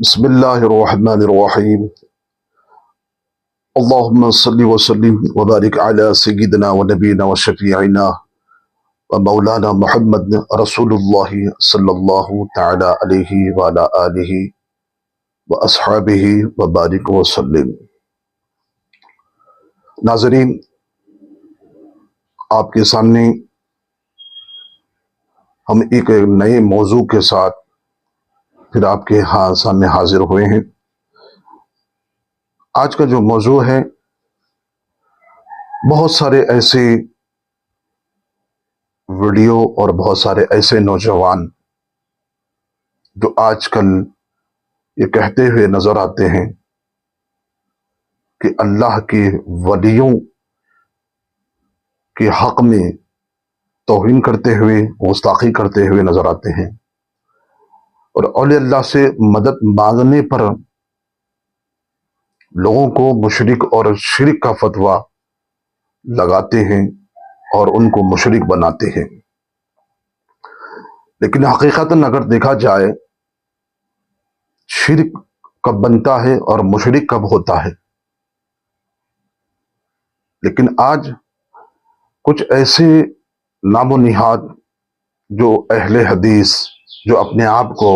بسم اللہ الرحمن الرحیم اللہم صلی وسلم وبارک علی سیدنا و نبینا و شفیعنا و مولانا محمد رسول اللہ صلی اللہ تعالی علیہ وعلی آلہ و اصحابہ وبارک وسلم۔ ناظرین، آپ کے سامنے ہم ایک نئے موضوع کے ساتھ پھر آپ کے سامنے حاضر ہوئے ہیں۔ آج کا جو موضوع ہے، بہت سارے ایسے ویڈیو اور بہت سارے ایسے نوجوان جو آج کل یہ کہتے ہوئے نظر آتے ہیں کہ اللہ کے ولیوں کے حق میں توہین کرتے ہوئے، گستاخی کرتے ہوئے نظر آتے ہیں، اور اولیاء اللہ سے مدد مانگنے پر لوگوں کو مشرک اور شرک کا فتویٰ لگاتے ہیں اور ان کو مشرک بناتے ہیں۔ لیکن حقیقتاً اگر دیکھا جائے، شرک کب بنتا ہے اور مشرک کب ہوتا ہے؟ لیکن آج کچھ ایسے نام و نہاد جو اہل حدیث، جو اپنے آپ کو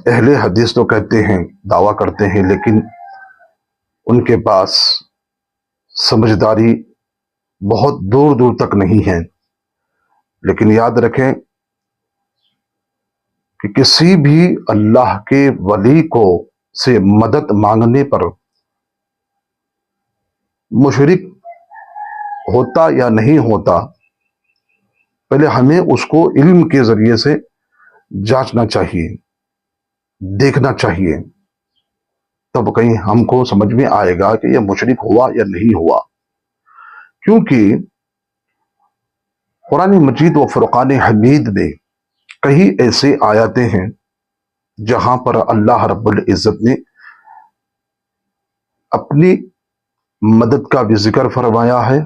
اہل حدیث تو کہتے ہیں، دعویٰ کرتے ہیں، لیکن ان کے پاس سمجھداری بہت دور دور تک نہیں ہے۔ لیکن یاد رکھیں کہ کسی بھی اللہ کے ولی کو سے مدد مانگنے پر مشرک ہوتا یا نہیں ہوتا، پہلے ہمیں اس کو علم کے ذریعے سے جانچنا چاہیے، دیکھنا چاہیے، تب کہیں ہم کو سمجھ میں آئے گا کہ یہ مشرک ہوا یا نہیں ہوا۔ کیونکہ قرآن مجید و فرقان حمید میں کئی ایسے آیاتیں ہیں جہاں پر اللہ رب العزت نے اپنی مدد کا بھی ذکر فرمایا ہے،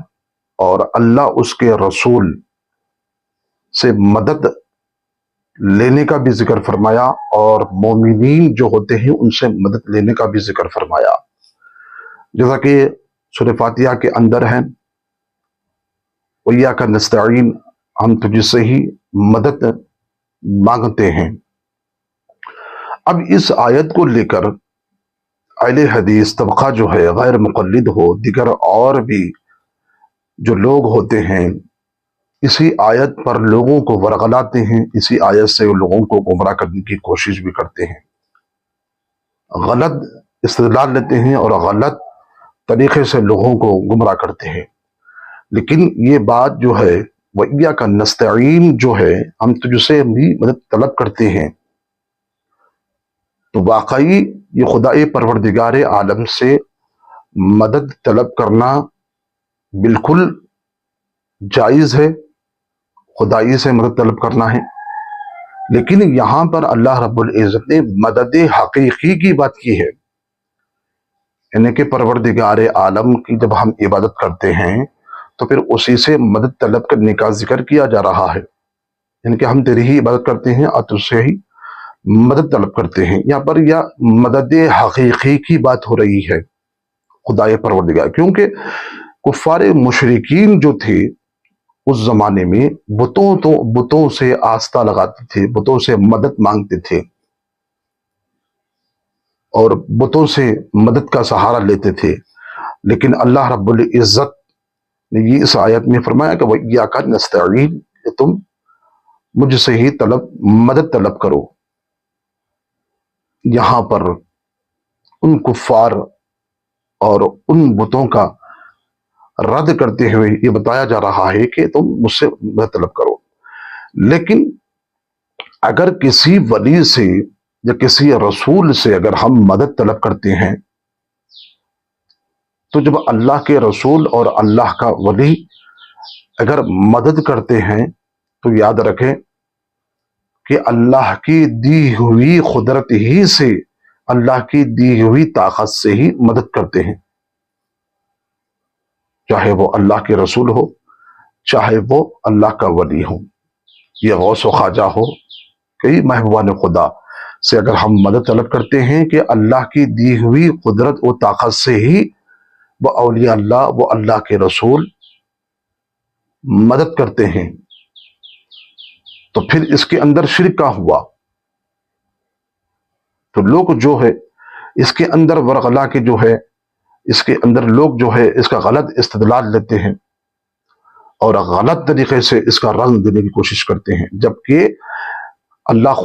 اور اللہ اس کے رسول سے مدد لینے کا بھی ذکر فرمایا، اور مومنین جو ہوتے ہیں ان سے مدد لینے کا بھی ذکر فرمایا، جیسا کہ سورہ فاتحہ کے اندر ہے، وَإِيَّاكَ نَسْتَعِينُ، ہم تجھ سے ہی مدد مانگتے ہیں۔ اب اس آیت کو لے کر اہل حدیث طبقہ جو ہے، غیر مقلد ہو، دیگر اور بھی جو لوگ ہوتے ہیں، اسی آیت پر لوگوں کو ورغلاتے ہیں، اسی آیت سے لوگوں کو گمراہ کرنے کی کوشش بھی کرتے ہیں، غلط استدلال لیتے ہیں اور غلط طریقے سے لوگوں کو گمراہ کرتے ہیں۔ لیکن یہ بات جو ہے، وَإِيَّاكَ نَسْتَعِينُ جو ہے، ہم تجھ سے بھی مدد طلب کرتے ہیں، تو واقعی یہ خدائے پروردگار عالم سے مدد طلب کرنا بالکل جائز ہے، خدائی سے مدد طلب کرنا ہے۔ لیکن یہاں پر اللہ رب العزت نے مدد حقیقی کی بات کی ہے، یعنی کہ پروردگار عالم کی جب ہم عبادت کرتے ہیں تو پھر اسی سے مدد طلب کرنے کا ذکر کیا جا رہا ہے، یعنی کہ ہم تیری ہی عبادت کرتے ہیں اور تجھ سے ہی مدد طلب کرتے ہیں۔ یہاں پر مدد حقیقی کی بات ہو رہی ہے، خدائے پروردگار، کیونکہ کفار مشرکین جو تھے اس زمانے میں بتوں سے آستہ لگاتے تھے، بتوں سے مدد مانگتے تھے اور بتوں سے مدد کا سہارا لیتے تھے۔ لیکن اللہ رب العزت نے یہ اس آیت میں فرمایا کہ وَإِيَّاكَ نَسْتَعِينُ، کہ تم مجھ سے ہی مدد طلب کرو۔ یہاں پر ان کفار اور ان بتوں کا رد کرتے ہوئے یہ بتایا جا رہا ہے کہ تم مجھ سے مدد طلب کرو۔ لیکن اگر کسی ولی سے یا کسی رسول سے اگر ہم مدد طلب کرتے ہیں، تو جب اللہ کے رسول اور اللہ کا ولی اگر مدد کرتے ہیں تو یاد رکھیں کہ اللہ کی دی ہوئی قدرت ہی سے، اللہ کی دی ہوئی طاقت سے ہی مدد کرتے ہیں، چاہے وہ اللہ کے رسول ہو، چاہے وہ اللہ کا ولی ہو، یہ غوث و خواجہ ہو، کئی محبوبان خدا، سے اگر ہم مدد طلب کرتے ہیں کہ اللہ کی دی ہوئی قدرت و طاقت سے ہی وہ اولیاء اللہ، وہ اللہ کے رسول مدد کرتے ہیں، تو پھر اس کے اندر شرک کا ہوا؟ تو لوگ جو ہے اس کے اندر ورغلا کے جو ہے اس کے اندر لوگ جو ہے اس کا غلط استدلال لیتے ہیں اور غلط طریقے سے اس کا رنگ دینے کی کوشش کرتے ہیں، جبکہ اللہ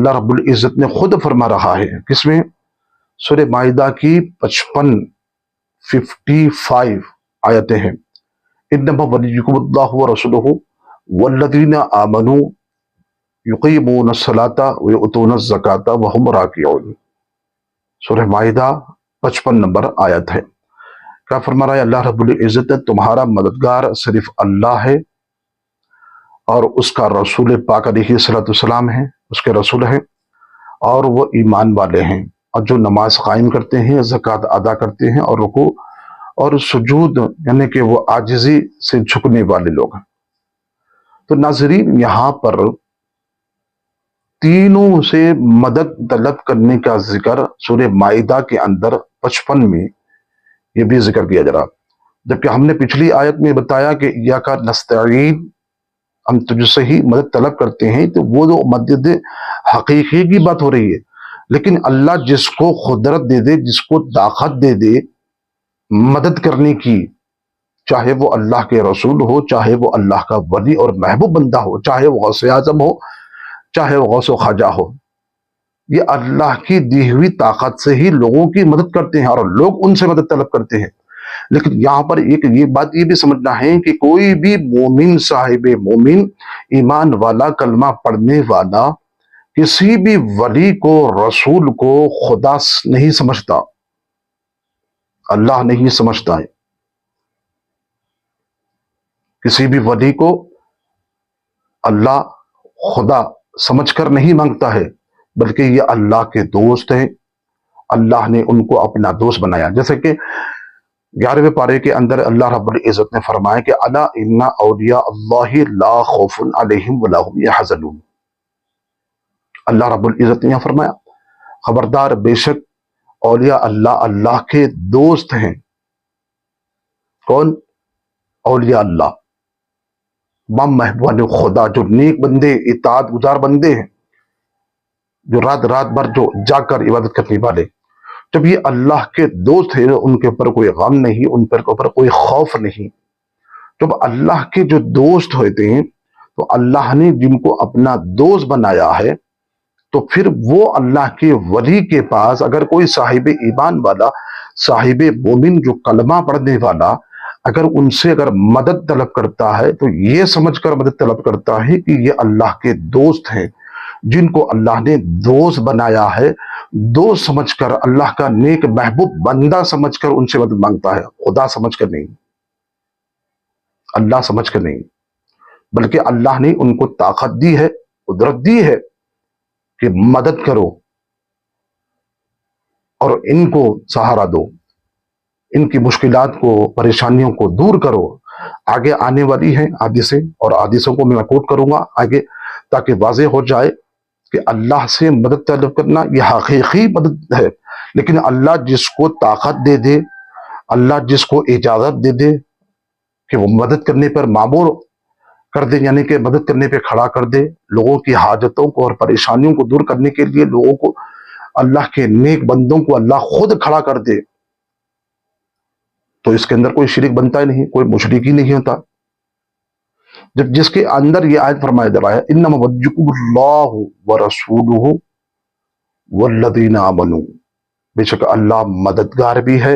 رب العزت نے خود فرما رہا ہے، کس میں؟ سورہ مائدہ کی 55 آیتیں ہیں، انما ولیکم اللہ ورسولہ والذین آمنوا یقیمون الصلاۃ ویؤتون الزکاۃ وہم راکعون۔ سورہ مائدہ 55 نمبر آیت ہے۔ کیا فرما رہا ہے اللہ رب العزت؟ تمہارا مددگار صرف اللہ ہے اور اس کا رسول پاک علیہ الصلوۃ والسلام ہے، اس کے رسول ہیں، اور وہ ایمان والے ہیں، اور جو نماز قائم کرتے ہیں، زکوٰۃ ادا کرتے ہیں، اور رکوع اور سجود یعنی کہ وہ عاجزی سے جھکنے والے لوگ ہیں۔ تو ناظرین، یہاں پر تینوں سے مدد طلب کرنے کا ذکر سورہ مائدہ کے اندر 55 میں یہ بھی ذکر کیا جا رہا، جبکہ ہم نے پچھلی آیت میں بتایا کہ ایاک نستعین، ہم تجھ سے ہی مدد طلب کرتے ہیں، تو وہ جو مدد حقیقی کی بات ہو رہی ہے۔ لیکن اللہ جس کو قدرت دے دے، جس کو طاقت دے دے مدد کرنے کی، چاہے وہ اللہ کے رسول ہو، چاہے وہ اللہ کا ولی اور محبوب بندہ ہو، چاہے وہ غوث اعظم ہو، چاہے وہ غوث و خواجہ ہو، یہ اللہ کی دی ہوئی طاقت سے ہی لوگوں کی مدد کرتے ہیں اور لوگ ان سے مدد طلب کرتے ہیں۔ لیکن یہاں پر یہ بات یہ بھی سمجھنا ہے کہ کوئی بھی مومن، صاحب مومن، ایمان والا، کلمہ پڑھنے والا کسی بھی ولی کو، رسول کو خدا نہیں سمجھتا، اللہ نہیں سمجھتا ہے۔ کسی بھی ولی کو اللہ خدا سمجھ کر نہیں مانگتا ہے، بلکہ یہ اللہ کے دوست ہیں، اللہ نے ان کو اپنا دوست بنایا۔ جیسے کہ 11ویں پارے کے اندر اللہ رب العزت نے فرمایا کہ الا ان اولیاء اللہ لا خوف علیہم ولا هم یحزنون۔ اللہ رب العزت نے یہاں فرمایا خبردار، بے شک اولیاء اللہ اللہ کے دوست ہیں۔ کون؟ اولیاء اللہ، تمام محبوبان خدا، جو نیک بندے، اطاعت گزار بندے ہیں، جو رات بھر جو جاگ کر عبادت کرنے والے، جب یہ اللہ کے دوست ہیں، ان کے اوپر کوئی غم نہیں، ان پر اوپر کوئی خوف نہیں۔ جب اللہ کے جو دوست ہوتے ہیں تو اللہ نے جن کو اپنا دوست بنایا ہے، تو پھر وہ اللہ کے ولی کے پاس اگر کوئی صاحب ایمان والا، صاحب مومن، جو کلمہ پڑھنے والا، اگر ان سے اگر مدد طلب کرتا ہے تو یہ سمجھ کر مدد طلب کرتا ہے کہ یہ اللہ کے دوست ہیں، جن کو اللہ نے دوست بنایا ہے، دوست سمجھ کر، اللہ کا نیک محبوب بندہ سمجھ کر ان سے مدد مانگتا ہے، خدا سمجھ کر نہیں، اللہ سمجھ کر نہیں، بلکہ اللہ نے ان کو طاقت دی ہے، قدرت دی ہے کہ مدد کرو اور ان کو سہارا دو، ان کی مشکلات کو، پریشانیوں کو دور کرو۔ آگے آنے والی ہیں حدیثیں، اور حدیثوں کو میں کوٹ کروں گا آگے تاکہ واضح ہو جائے کہ اللہ سے مدد طلب کرنا یہ حقیقی مدد ہے۔ لیکن اللہ جس کو طاقت دے دے، اللہ جس کو اجازت دے دے کہ وہ مدد کرنے پر مامور کر دے، یعنی کہ مدد کرنے پہ کھڑا کر دے، لوگوں کی حاجتوں کو اور پریشانیوں کو دور کرنے کے لیے لوگوں کو، اللہ کے نیک بندوں کو اللہ خود کھڑا کر دے، تو اس کے اندر کوئی شرک بنتا ہی نہیں، کوئی مشرک ہی نہیں ہوتا۔ جب جس کے اندر یہ آیت فرمایا جا رہا ہے انما ولیکم اللہ ورسولہ والذین آمنوا، بے شک اللہ مددگار بھی ہے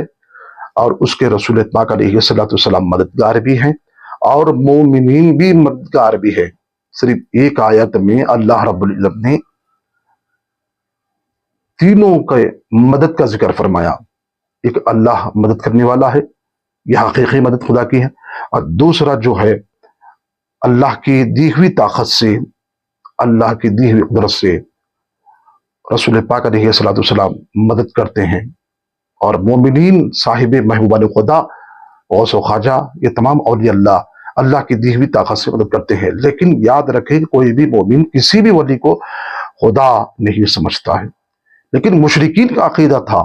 اور اس کے رسول پاک علیہ الصلوۃ والسلام مددگار بھی ہیں، اور مومنین بھی مددگار بھی ہے۔ صرف ایک آیت میں اللہ رب العزت نے تینوں کے مدد کا ذکر فرمایا۔ ایک اللہ مدد کرنے والا ہے، یہ حقیقی مدد خدا کی ہے، اور دوسرا جو ہے اللہ کی دی ہوئی طاقت سے، اللہ کی دی ہوئی قدرت سے رسول پاک علیہ الصلوۃ والسلام مدد کرتے ہیں، اور مومنین، صاحب محبوبان خدا، غوث و خواجہ، یہ تمام اولیاء اللہ اللہ کی دی ہوئی طاقت سے مدد کرتے ہیں۔ لیکن یاد رکھیں کہ کوئی بھی مومن کسی بھی ولی کو خدا نہیں سمجھتا ہے۔ لیکن مشرکین کا عقیدہ تھا،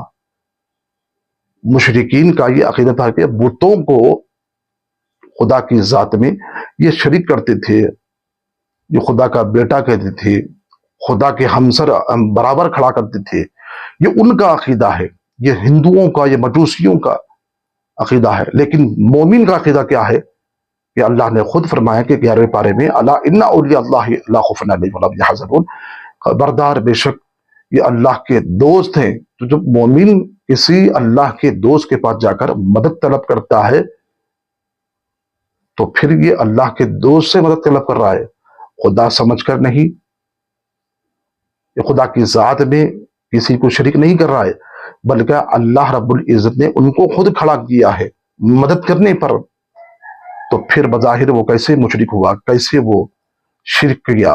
مشرکین کا یہ عقیدہ تھا کہ بتوں کو خدا کی ذات میں یہ شریک کرتے تھے، یہ خدا کا بیٹا کہتے تھے، خدا کے ہمسر برابر کھڑا کرتے تھے۔ یہ ان کا عقیدہ ہے، یہ ہندوؤں کا، یہ مجوسیوں کا عقیدہ ہے۔ لیکن مومن کا عقیدہ کیا ہے کہ اللہ نے خود فرمایا کہ 11ویں پارے میں الا ان اولیاء اللہ لا خوف علیہم ولا هم يحزنون، خبردار بے شک یہ اللہ کے دوست ہیں۔ تو جب مومن کسی اللہ کے دوست کے پاس جا کر مدد طلب کرتا ہے تو پھر یہ اللہ کے دوست سے مدد طلب کر رہا ہے، خدا سمجھ کر نہیں، یہ خدا کی ذات میں کسی کو شریک نہیں کر رہا ہے، بلکہ اللہ رب العزت نے ان کو خود کھڑا کیا ہے مدد کرنے پر۔ تو پھر بظاہر وہ کیسے مشرک ہوا، کیسے وہ شرک کیا؟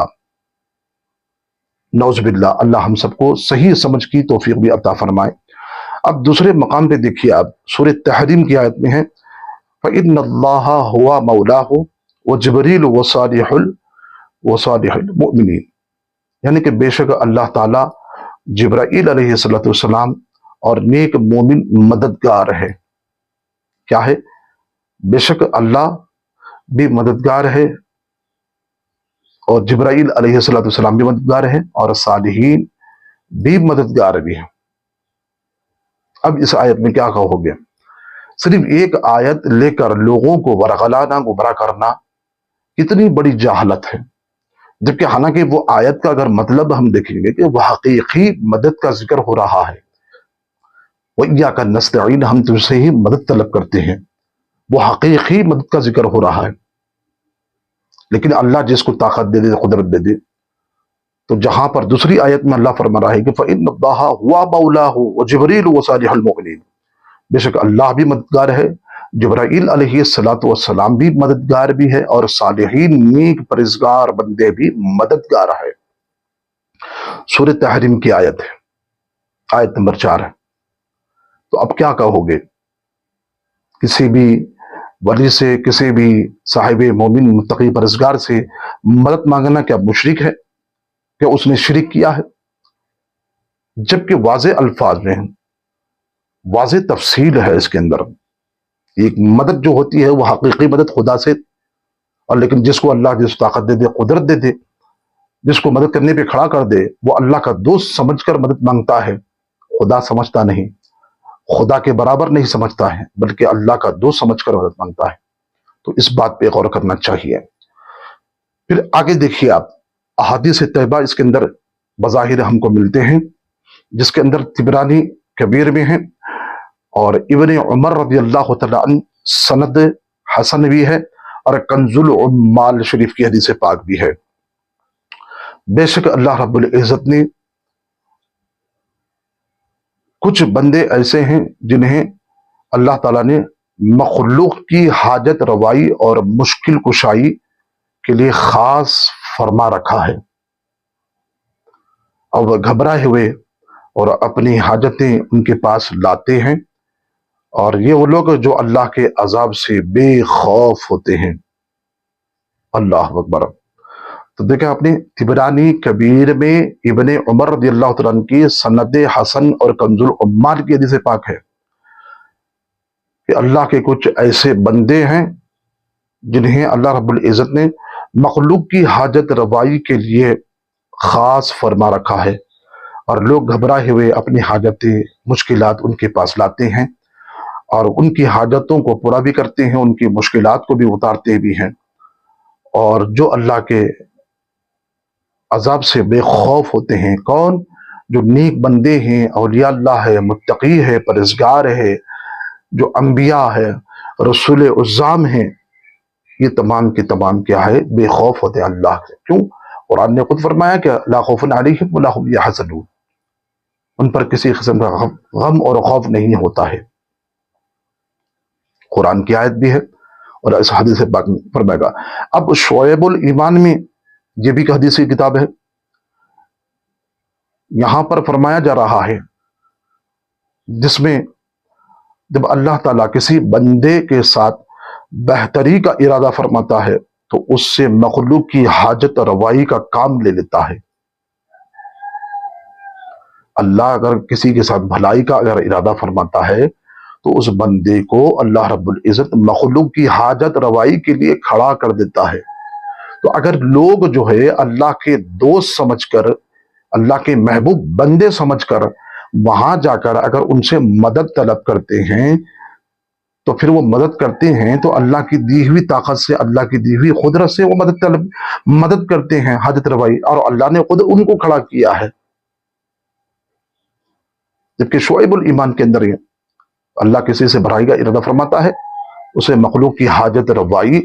نعوذ باللہ، اللہ ہم سب کو صحیح سمجھ کی توفیق بھی عطا فرمائے۔ اب دوسرے مقام پہ دیکھیے آپ، سورہ تحریم کی آیت میں ہے فَإِنَّ اللَّهَ هُوَ مَوْلَاهُ وَجِبْرِيلُ وَصَالِحُ الْمُؤْمِنِينَ، یعنی کہ بے شک اللہ تعالیٰ جبرائیل علیہ السلام اور نیک مومن مددگار ہے۔ کیا ہے؟ بے شک اللہ بھی مددگار ہے اور جبرائیل علیہ السلام بھی مددگار ہے اور صالحین بھی مددگار بھی ہیں۔ اب اس آیت میں کیا کہو گے؟ صرف ایک آیت لے کر لوگوں کو ورغلانا، گمراہ کرنا کتنی بڑی جہالت ہے، جبکہ حالانکہ وہ آیت کا اگر مطلب ہم دیکھیں گے کہ وہ حقیقی مدد کا ذکر ہو رہا ہے، وَإِيَّاكَ نَسْتَعِينُ، ہم تجھ سے ہی مدد طلب کرتے ہیں، وہ حقیقی مدد کا ذکر ہو رہا ہے۔ لیکن اللہ جس کو طاقت دے دے، قدرت دے دے، تو جہاں پر دوسری آیت میں اللہ فرما رہا ہے کہ فَإِنَّ اللَّهَ هُوَ مَوْلَاهُ وَجِبْرِيلُ وَصَالِحُ الْمُؤْمِنِينَ، بے شک اللہ بھی مددگار ہے، جبرائیل علیہ السلام بھی مددگار بھی ہے اور صالحین نیک پرہیزگار بندے بھی مددگار ہے۔ سورہ تحریم کی آیت ہے، آیت نمبر 4 ہے۔ تو اب کیا کہو گے؟ کسی بھی ولی سے، کسی بھی صاحب مومن متقی پرہیزگار سے مدد مانگنا کیا مشرک ہے؟ کہ اس نے شرک کیا ہے؟ جبکہ واضح الفاظ میں واضح تفصیل ہے اس کے اندر۔ ایک مدد جو ہوتی ہے وہ حقیقی مدد خدا سے، اور لیکن جس کو اللہ جس طاقت دے دے، قدرت دے دے، جس کو مدد کرنے پہ کھڑا کر دے، وہ اللہ کا دوست سمجھ کر مدد مانگتا ہے، خدا سمجھتا نہیں، خدا کے برابر نہیں سمجھتا ہے، بلکہ اللہ کا دوست سمجھ کر مدد مانگتا ہے۔ تو اس بات پہ غور کرنا چاہیے۔ پھر آگے دیکھیے آپ، احادیث طیبہ اس کے اندر بظاہر ہم کو ملتے ہیں، جس کے اندر طبرانی کبیر میں ہیں اور ابن عمر رضی اللہ تعالیٰ عنہ سند حسن بھی ہے، اور کنز العمال شریف کی حدیث پاک بھی ہے۔ بے شک اللہ رب العزت نے کچھ بندے ایسے ہیں جنہیں اللہ تعالیٰ نے مخلوق کی حاجت روائی اور مشکل کشائی کے لیے خاص فرما رکھا ہے، اور وہ گھبرائے ہوئے اور اپنی حاجتیں ان کے پاس لاتے ہیں، اور یہ وہ لوگ جو اللہ کے عذاب سے بے خوف ہوتے ہیں۔ اللہ اکبر۔ تو دیکھیں آپ نے طبرانی کبیر میں ابن عمر رضی اللہ تعالیٰ عنہ کی سند حسن اور کنز العمال کی حدیث پاک ہے کہ اللہ کے کچھ ایسے بندے ہیں جنہیں اللہ رب العزت نے مخلوق کی حاجت روائی کے لیے خاص فرما رکھا ہے، اور لوگ گھبرائے ہوئے اپنی حاجتیں، مشکلات ان کے پاس لاتے ہیں اور ان کی حاجتوں کو پورا بھی کرتے ہیں، ان کی مشکلات کو بھی اتارتے بھی ہیں، اور جو اللہ کے عذاب سے بے خوف ہوتے ہیں، کون؟ جو نیک بندے ہیں، اولیاء اللہ ہے، متقی ہے، پرہیزگار ہے، جو انبیاء ہے، رسول عظام ہیں، یہ تمام کے تمام کیا ہے؟ بے خوف ہوتے ہیں اللہ سے۔ کیوں؟ قرآن نے خود فرمایا کہ لا خوف علیہم ولا هم یحزنون، ان پر کسی قسم کا غم اور خوف نہیں ہوتا ہے۔ قرآن کی آیت بھی ہے اور اس حدیث پاک میں فرمائے گا۔ اب شعیب الایمان میں یہ بھی حدیث کی کتاب ہے، یہاں پر فرمایا جا رہا ہے، جس میں جب اللہ تعالیٰ کسی بندے کے ساتھ بہتری کا ارادہ فرماتا ہے تو اس سے مخلوق کی حاجت روائی کا کام لے لیتا ہے۔ اللہ اگر کسی کے ساتھ بھلائی کا اگر ارادہ فرماتا ہے تو اس بندے کو اللہ رب العزت مخلوق کی حاجت روائی کے لیے کھڑا کر دیتا ہے۔ تو اگر لوگ جو ہے اللہ کے دوست سمجھ کر، اللہ کے محبوب بندے سمجھ کر وہاں جا کر اگر ان سے مدد طلب کرتے ہیں تو پھر وہ مدد کرتے ہیں تو اللہ کی دی ہوئی طاقت سے، اللہ کی دی ہوئی قدرت سے وہ مدد کرتے ہیں حاجت روائی، اور اللہ نے خود ان کو کھڑا کیا ہے۔ جبکہ شعیب الایمان کے اندر یہ اللہ کسی سے بھلائی کا ارادہ فرماتا ہے، اسے مخلوق کی حاجت روائی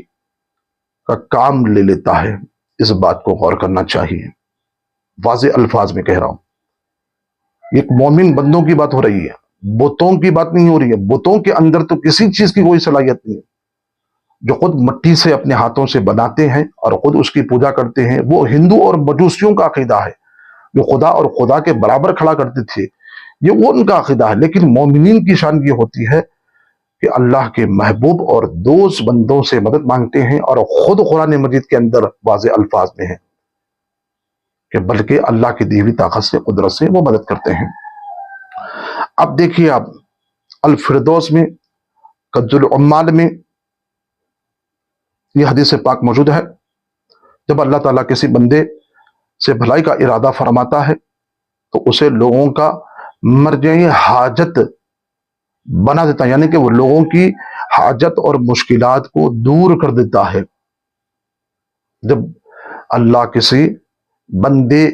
کا کام لے لیتا ہے۔ اس بات کو غور کرنا چاہیے، واضح الفاظ میں کہہ رہا ہوں۔ ایک مومن بندوں کی بات ہو رہی ہے، بتوں کی بات نہیں ہو رہی ہے۔ بتوں کے اندر تو کسی چیز کی کوئی صلاحیت نہیں ہے، جو خود مٹی سے اپنے ہاتھوں سے بناتے ہیں اور خود اس کی پوجا کرتے ہیں۔ وہ ہندو اور مجوسیوں کا عقیدہ ہے، جو خدا اور خدا کے برابر کھڑا کرتے تھے، یہ وہ ان کا عقیدہ ہے۔ لیکن مومنین کی شان یہ ہوتی ہے کہ اللہ کے محبوب اور دوست بندوں سے مدد مانگتے ہیں، اور خود قرآن مجید کے اندر واضح الفاظ میں ہے کہ بلکہ اللہ کی دی ہوئی طاقت سے، قدرت سے وہ مدد کرتے ہیں۔ اب دیکھیے آپ الفردوس میں، کنز العمال میں یہ حدیث پاک موجود ہے، جب اللہ تعالیٰ کسی بندے سے بھلائی کا ارادہ فرماتا ہے تو اسے لوگوں کا مرجع حاجت بنا دیتا ہے، یعنی کہ وہ لوگوں کی حاجت اور مشکلات کو دور کر دیتا ہے۔ جب اللہ کسی بندے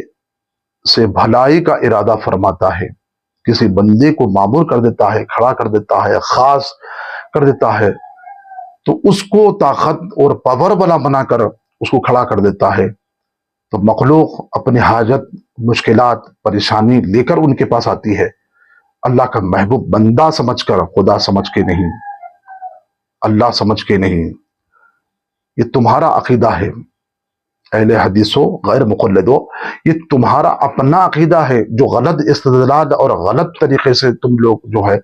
سے بھلائی کا ارادہ فرماتا ہے، کسی بندے کو معمور کر دیتا ہے، کھڑا کر دیتا ہے، خاص کر دیتا ہے، تو اس کو طاقت اور پاور والا بنا کر اس کو کھڑا کر دیتا ہے، تو مخلوق اپنی حاجت، مشکلات، پریشانی لے کر ان کے پاس آتی ہے، اللہ کا محبوب بندہ سمجھ کر، خدا سمجھ کے نہیں، اللہ سمجھ کے نہیں۔ یہ تمہارا عقیدہ ہے اہل حدیثوں، غیر مقلدوں، یہ تمہارا اپنا عقیدہ ہے، جو غلط استدلال اور غلط طریقے سے تم لوگ جو ہے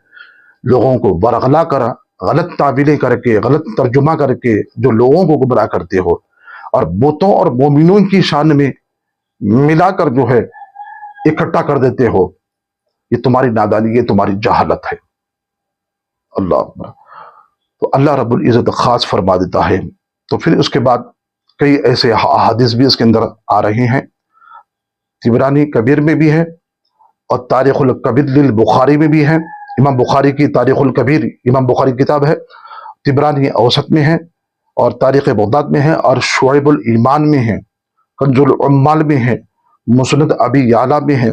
لوگوں کو ورغلا کر، غلط تعبیریں کر کے، غلط ترجمہ کر کے جو لوگوں کو گمراہ کرتے ہو، اور بتوں اور مومنوں کی شان میں ملا کر جو ہے اکٹھا کر دیتے ہو، یہ تمہاری نادانی، یہ تمہاری جہالت ہے۔ اللہ اکبر۔ تو اللہ رب العزت خاص فرما دیتا ہے۔ تو پھر اس کے بعد کئی ایسے احادیث بھی اس کے اندر آ رہے ہیں، طبرانی کبیر میں بھی ہے، اور تاریخ الکبیر للبخاری میں بھی ہے۔ امام بخاری کی تاریخ الکبیر، امام بخاری کی کتاب ہے، طبرانی اوسط میں ہے، اور تاریخ بغداد میں ہے، اور شعیب الایمان میں ہے، کنز العمال میں ہے، مسند ابی یعلا میں ہے،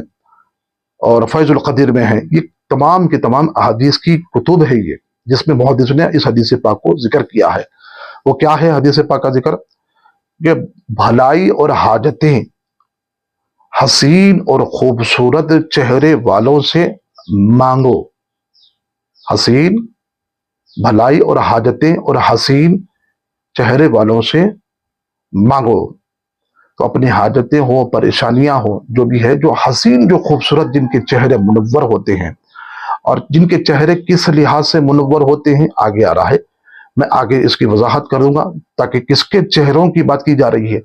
اور فیض القدیر میں ہے۔ یہ تمام کے تمام احادیث کی کتب ہے یہ، جس میں محدث نے اس حدیث پاک کو ذکر کیا ہے۔ وہ کیا ہے حدیث پاک کا ذکر؟ کہ بھلائی اور حاجتیں حسین اور خوبصورت چہرے والوں سے مانگو۔ حسین بھلائی اور حاجتیں اور حسین چہرے والوں سے مانگو۔ تو اپنی حاجتیں ہوں، پریشانیاں ہوں، جو بھی ہے، جو حسین، جو خوبصورت، جن کے چہرے منور ہوتے ہیں، اور جن کے چہرے کس لحاظ سے منور ہوتے ہیں آگے آ رہا ہے، میں آگے اس کی وضاحت کروں گا، تاکہ کس کے چہروں کی بات کی جا رہی ہے،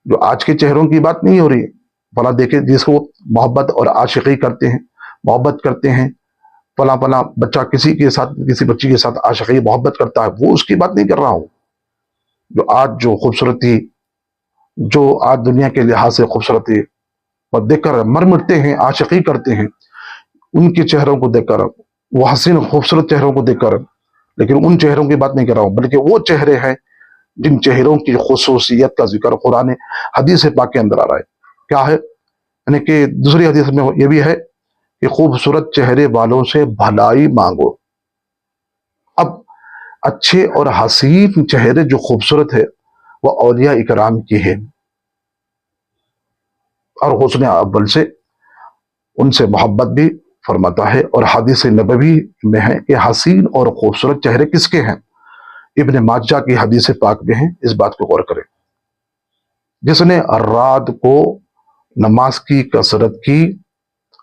جو آج کے چہروں کی بات نہیں ہو رہی ہے۔ فلاں دیکھیں جس کو محبت اور عاشقی کرتے ہیں، محبت کرتے ہیں، فلاں فلاں بچہ کسی کے ساتھ، کسی بچی کے ساتھ عاشقی محبت کرتا ہے، وہ اس کی بات نہیں کر رہا ہوں۔ جو آج جو خوبصورتی، جو آج دنیا کے لحاظ سے خوبصورتی اور دیکھ کر مر مٹتے ہیں، عاشقی کرتے ہیں، ان کے چہروں کو دیکھ کر، وہ حسین خوبصورت چہروں کو دیکھ کر، لیکن ان چہروں کی بات نہیں کر رہا ہوں، بلکہ وہ چہرے ہیں جن چہروں کی خصوصیت کا ذکر قرآن حدیث پاک کے اندر آ رہا ہے۔ کیا ہے؟ یعنی کہ دوسری حدیث میں یہ بھی ہے کہ خوبصورت چہرے والوں سے بھلائی مانگو۔ اب اچھے اور حسین چہرے جو خوبصورت ہے وہ اولیاء اکرام کی ہے، اور حسن اول سے ان سے محبت بھی فرماتا ہے، اور حدیث نبوی میں ہے کہ حسین اور خوبصورت چہرے کس کے ہیں؟ ابن ماجہ کی حدیث پاک میں ہیں۔ اس بات کو غور کریں، جس نے رات کو نماز کی کثرت کی،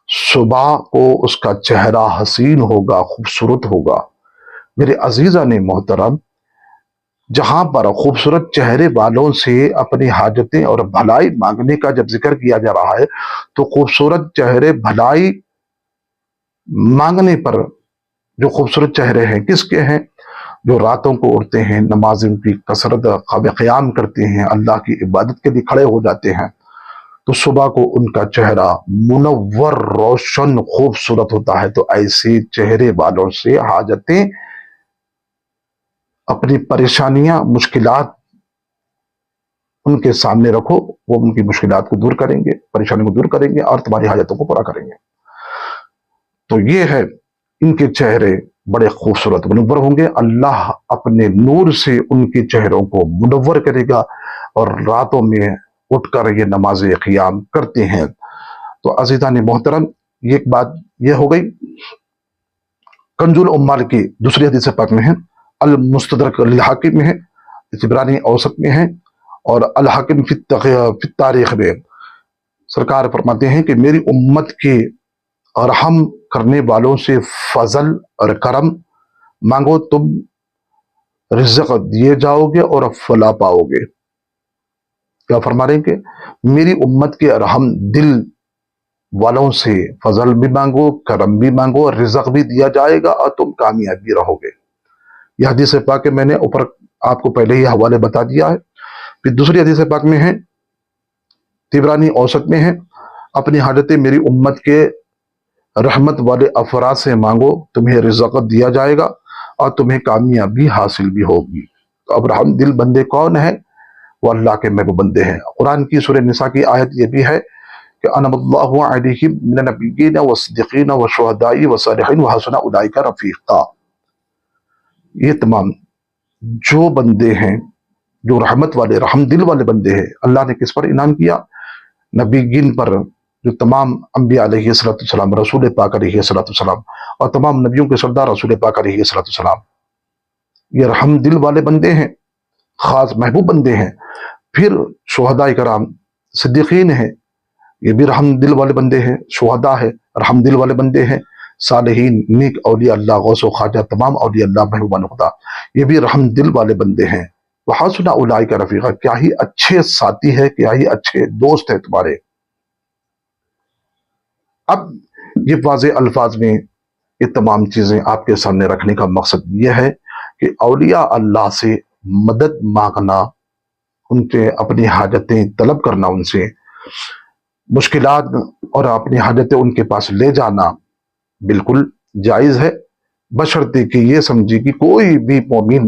صبح کو اس کا چہرہ حسین ہوگا، خوبصورت ہوگا۔ میرے عزیزان محترم، جہاں پر خوبصورت چہرے والوں سے اپنی حاجتیں اور بھلائی مانگنے کا جب ذکر کیا جا رہا ہے تو خوبصورت چہرے بھلائی مانگنے پر جو خوبصورت چہرے ہیں کس کے ہیں؟ جو راتوں کو اڑتے ہیں، نمازوں کی کثرت خواب قیام کرتے ہیں، اللہ کی عبادت کے لیے کھڑے ہو جاتے ہیں، تو صبح کو ان کا چہرہ منور روشن خوبصورت ہوتا ہے۔ تو ایسے چہرے والوں سے حاجتیں، اپنی پریشانیاں، مشکلات ان کے سامنے رکھو، وہ ان کی مشکلات کو دور کریں گے، پریشانیوں کو دور کریں گے اور تمہاری حاجتوں کو پورا کریں گے۔ تو یہ ہے، ان کے چہرے بڑے خوبصورت منور ہوں گے، اللہ اپنے نور سے ان کے چہروں کو منور کرے گا، اور راتوں میں اٹھ کر یہ نماز قیام کرتے ہیں۔ تو عزیزان محترم، یہ ایک بات یہ ہو گئی۔ کنز العمال کی دوسری حدیث پاک میں ہے، المستدرک للحاکم میں ہے، طبرانی اوسط میں ہے، اور الحاکم فی التاریخ میں سرکار فرماتے ہیں کہ میری امت کے رحم کرنے والوں سے فضل اور کرم مانگو، تم رزق دیے جاؤ گے اور فلاح پاؤ گے۔ کیا فرما رہے ہیں کہ میری امت کے رحم دل والوں سے فضل بھی مانگو، کرم بھی مانگو، اور رزق بھی دیا جائے گا اور تم کامیاب بھی رہو گے۔ یہ حدیث پاک میں نے اوپر آپ کو پہلے ہی حوالے بتا دیا ہے۔ پھر دوسری حدیث پاک میں ہے، طبرانی اوسط میں ہے، اپنی حاجتیں میری امت کے رحمت والے افراد سے مانگو، تمہیں رزق دیا جائے گا اور تمہیں کامیابی حاصل بھی ہوگی۔ تو اب رحم دل بندے کون ہیں؟ وہ اللہ کے محبوب بندے ہیں۔ قرآن کی سورہ نساء کی آیت یہ بھی ہے کہ انعم اللہ علیہم من النبیین والصدیقین والشہداء والصالحین وحسن اولئک رفیقا۔ یہ تمام جو بندے ہیں، جو رحمت والے، رحم دل والے بندے ہیں، اللہ نے کس پر انعام کیا؟ نبیین پر، جو تمام انبیاء علیہ السلام، رسول پاک علیہ السلام، اور تمام نبیوں کے سردار رسول پاک علیہ السلام، یہ رحم دل والے بندے ہیں، خاص محبوب بندے ہیں۔ پھر شہداء کرام، صدیقین ہیں، یہ بھی رحم دل والے بندے ہیں، شہداء ہے، رحم دل والے بندے ہیں، صالحین، نیک اولیاء اللہ، غوث و خواجہ، تمام اولیاء اللہ محبوبان خدا، یہ بھی رحم دل والے بندے ہیں۔ وحسن اولئک رفیقا، کیا ہی اچھے ساتھی ہے، کیا ہی اچھے دوست ہیں تمہارے۔ اب یہ واضح الفاظ میں یہ تمام چیزیں آپ کے سامنے رکھنے کا مقصد یہ ہے کہ اولیاء اللہ سے مدد مانگنا، ان کے اپنی حاجتیں طلب کرنا، ان سے مشکلات اور اپنی حاجتیں ان کے پاس لے جانا بالکل جائز ہے، بشرطے کہ یہ سمجھے کہ کوئی بھی مومن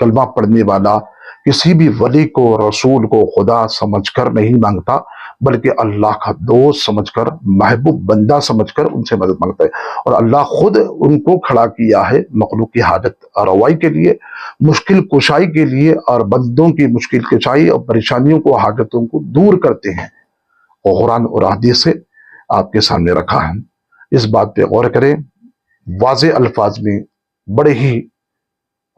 کلمہ پڑھنے والا کسی بھی ولی کو، رسول کو خدا سمجھ کر نہیں مانگتا، بلکہ اللہ کا دوست سمجھ کر، محبوب بندہ سمجھ کر ان سے مدد مانگتا ہے، اور اللہ خود ان کو کھڑا کیا ہے مخلوق کی حاجت روائی کے لیے، مشکل کشائی کے لیے، اور بندوں کی مشکل کشائی اور پریشانیوں کو، حاجتوں کو دور کرتے ہیں، اور قرآن اور حدیث سے آپ کے سامنے رکھا ہے۔ اس بات پہ غور کریں، واضح الفاظ میں، بڑے ہی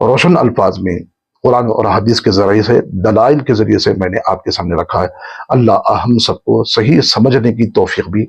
روشن الفاظ میں قرآن اور حدیث کے ذریعے سے، دلائل کے ذریعے سے میں نے آپ کے سامنے رکھا ہے۔ اللہ ہم سب کو صحیح سمجھنے کی توفیق بھی